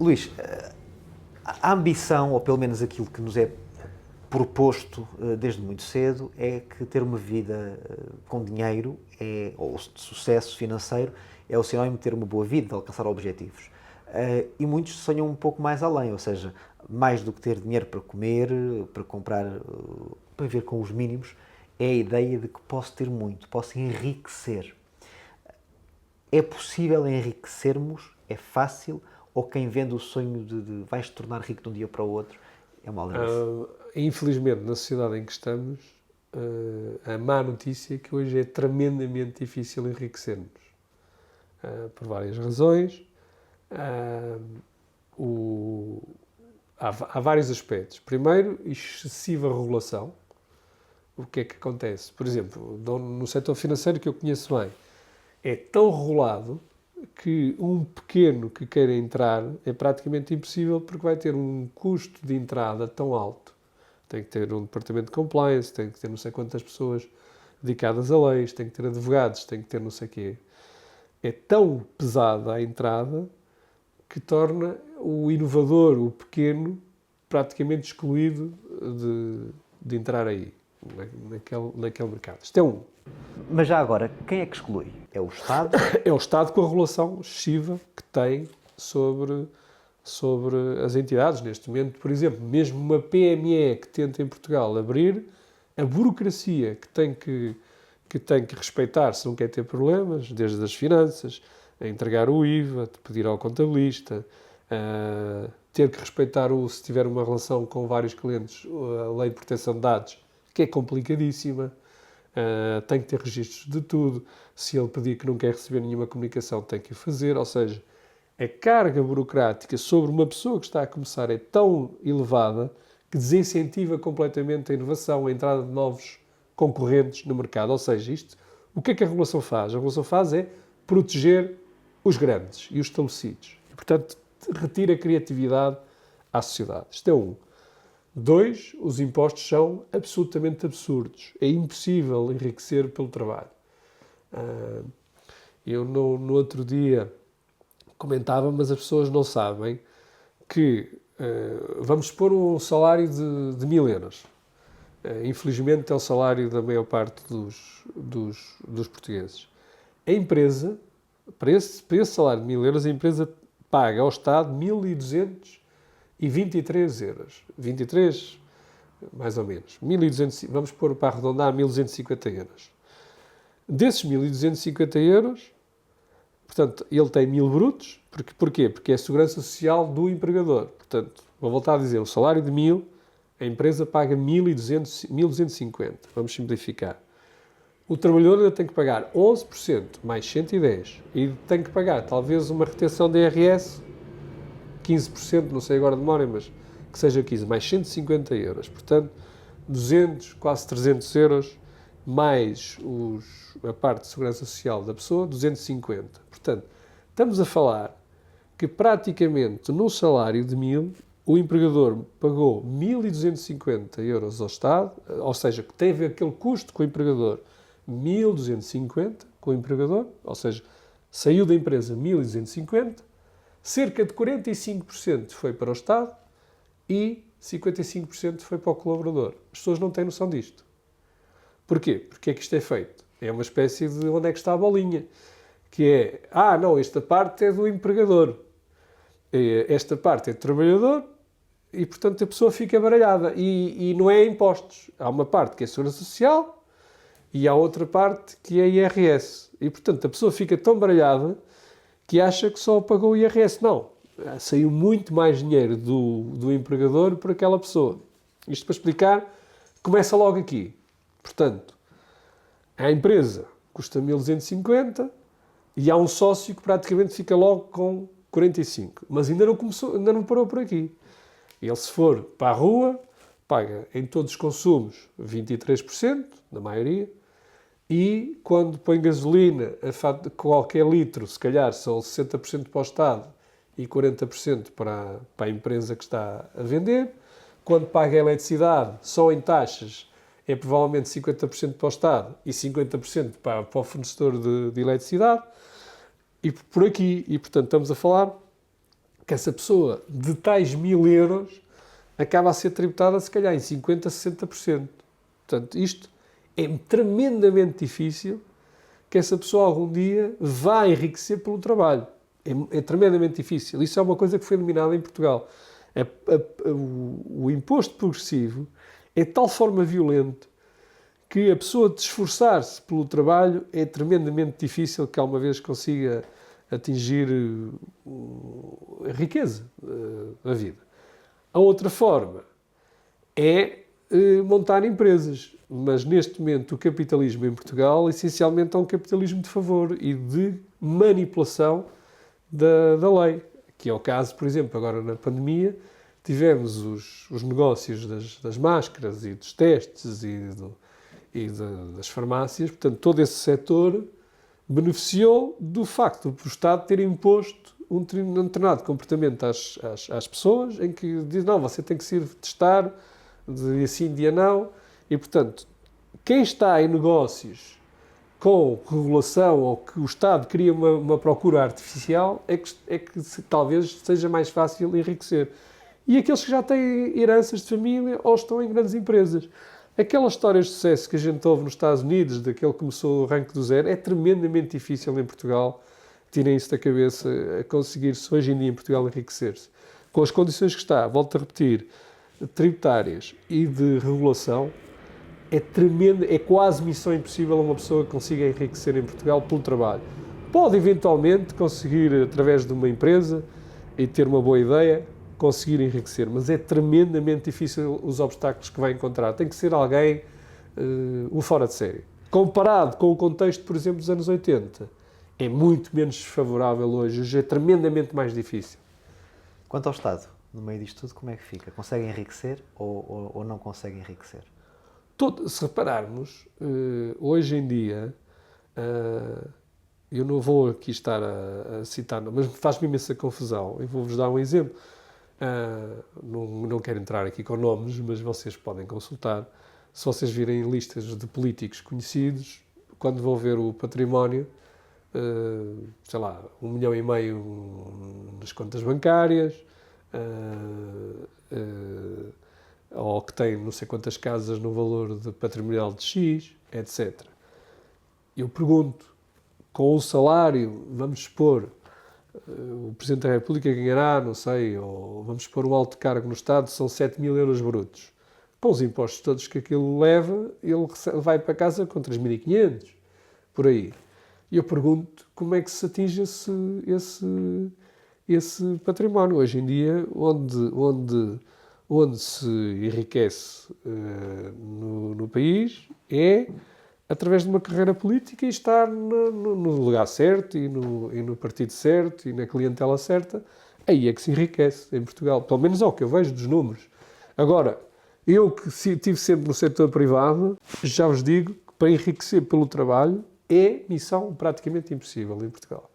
Luís, a ambição, ou pelo menos aquilo que nos é proposto desde muito cedo, é que ter uma vida com dinheiro, ou de sucesso financeiro, é o sinónimo de ter uma boa vida, de alcançar objetivos. E muitos sonham um pouco mais além, ou seja, mais do que ter dinheiro para comer, para comprar, para viver com os mínimos, é a ideia de que posso ter muito, posso enriquecer. É possível enriquecermos? É fácil? Ou quem vende o sonho de vais te tornar rico de um dia para o outro é uma aldrabice? Infelizmente, na sociedade em que estamos, a má notícia é que hoje é tremendamente difícil enriquecermos. Por várias razões. Há vários aspectos. Primeiro, excessiva regulação. O que é que acontece? Por exemplo, no setor financeiro que eu conheço bem, é tão regulado que um pequeno que queira entrar é praticamente impossível porque vai ter um custo de entrada tão alto. Tem que ter um departamento de compliance, tem que ter não sei quantas pessoas dedicadas a leis, tem que ter advogados, tem que ter não sei o quê. É tão pesada a entrada que torna o inovador, o pequeno, praticamente excluído de entrar aí, naquele mercado. Isto é um. Mas já agora, quem é que exclui? É o Estado? É o Estado com a regulação excessiva que tem sobre as entidades. Neste momento, por exemplo, mesmo uma PME que tenta em Portugal abrir, a burocracia que tem que respeitar se não quer ter problemas, desde as finanças, a entregar o IVA, de pedir ao contabilista, ter que respeitar, se tiver uma relação com vários clientes, a lei de proteção de dados, que é complicadíssima. Tem que ter registros de tudo. Se ele pedir que não quer receber nenhuma comunicação, tem que o fazer. Ou seja, a carga burocrática sobre uma pessoa que está a começar é tão elevada que desincentiva completamente a inovação, a entrada de novos concorrentes no mercado. Ou seja, o que é que a regulação faz? A regulação faz é proteger os grandes e os estabelecidos. E, portanto, retira a criatividade à sociedade. Isto é um. 2, os impostos são absolutamente absurdos. É impossível enriquecer pelo trabalho. Eu, no outro dia, comentava, mas as pessoas não sabem que, vamos pôr um salário de 1000 euros. Infelizmente, é o salário da maior parte dos portugueses. A empresa, para esse salário de 1000 euros, a empresa paga ao Estado 1223 euros. 23, mais ou menos. 1200, vamos pôr para arredondar 1250 euros. Desses 1250 euros, portanto, ele tem 1000 brutos. Porquê? Porque é a segurança social do empregador. Portanto, vou voltar a dizer, o salário de 1000, a empresa paga 1250. Vamos simplificar. O trabalhador ainda tem que pagar 11% mais 110 e tem que pagar talvez uma retenção de IRS 15%, não sei agora de memória, mas que seja 15, mais 150 euros. Portanto, 200, quase 300 euros, mais a parte de segurança social da pessoa, 250. Portanto, estamos a falar que praticamente no salário de 1000, o empregador pagou 1250 euros ao Estado, ou seja, que teve aquele custo com o empregador, 1250 com o empregador, ou seja, saiu da empresa 1250, cerca de 45% foi para o Estado e 55% foi para o colaborador. As pessoas não têm noção disto. Porquê? Porque é que isto é feito? É uma espécie de onde é que está a bolinha. Que é, não, esta parte é do empregador. Esta parte é do trabalhador e, portanto, a pessoa fica baralhada. E não é impostos. Há uma parte que é Segurança Social e há outra parte que é IRS. E, portanto, a pessoa fica tão baralhada que acha que só pagou o IRS. Não. Saiu muito mais dinheiro do empregador por aquela pessoa. Isto para explicar, começa logo aqui. Portanto, a empresa custa 1250 e há um sócio que praticamente fica logo com 45. Mas ainda não parou por aqui. Ele, se for para a rua, paga em todos os consumos 23%, na maioria, e quando põe gasolina, qualquer litro, se calhar são 60% para o Estado e 40% para a empresa que está a vender. Quando paga a eletricidade, só em taxas, é provavelmente 50% para o Estado e 50% para o fornecedor de eletricidade. E por aqui, e portanto estamos a falar que essa pessoa de tais 1000 euros acaba a ser tributada se calhar em 50%, 60%. Portanto, isto é tremendamente difícil que essa pessoa algum dia vá enriquecer pelo trabalho. É tremendamente difícil. Isso é uma coisa que foi eliminada em Portugal. O imposto progressivo é de tal forma violento que a pessoa de esforçar-se pelo trabalho é tremendamente difícil que alguma vez consiga atingir a riqueza da vida. A outra forma é montar empresas. Mas, neste momento, o capitalismo em Portugal, essencialmente, é um capitalismo de favor e de manipulação da lei. Que é o caso, por exemplo, agora na pandemia, tivemos os negócios das máscaras e dos testes das farmácias. Portanto, todo esse setor beneficiou do facto do Estado ter imposto um determinado comportamento às pessoas, em que diz, não, você tem que se ir testar, de assim, dia não. E, portanto, quem está em negócios com regulação ou que o Estado cria uma procura artificial é que talvez seja mais fácil enriquecer. E aqueles que já têm heranças de família ou estão em grandes empresas. Aquelas histórias de sucesso que a gente ouve nos Estados Unidos, daquele que começou o ranking do zero, é tremendamente difícil em Portugal. Tirem isso da cabeça, a conseguir-se hoje em dia em Portugal enriquecer-se. Com as condições que está, volto a repetir, tributárias e de regulação, é tremendo, é quase missão impossível uma pessoa que consiga enriquecer em Portugal pelo trabalho. Pode eventualmente conseguir, através de uma empresa e ter uma boa ideia, conseguir enriquecer, mas é tremendamente difícil os obstáculos que vai encontrar. Tem que ser alguém um fora de série. Comparado com o contexto, por exemplo, dos anos 80, é muito menos desfavorável hoje. Hoje é tremendamente mais difícil. Quanto ao Estado, no meio disto tudo, como é que fica? Consegue enriquecer ou não consegue enriquecer? Se repararmos, hoje em dia, eu não vou aqui estar a citar, mas faz-me imensa confusão. Eu vou-vos dar um exemplo. Não quero entrar aqui com nomes, mas vocês podem consultar. Se vocês virem listas de políticos conhecidos, quando vão ver o património, sei lá, 1,5 milhão nas contas bancárias, ou que tem não sei quantas casas no valor de patrimonial de X, etc. Eu pergunto, com o salário, vamos supor, o Presidente da República ganhará, não sei, ou vamos supor um alto cargo no Estado, são 7.000 euros brutos. Com os impostos todos que aquilo leva, ele vai para casa com 3.500, por aí. E eu pergunto como é que se atinge esse património. Hoje em dia, onde se enriquece no país é através de uma carreira política e estar no lugar certo e no partido certo e na clientela certa. Aí é que se enriquece em Portugal. Pelo menos é o que eu vejo dos números. Agora, eu que estive sempre no setor privado, já vos digo que para enriquecer pelo trabalho é missão praticamente impossível em Portugal.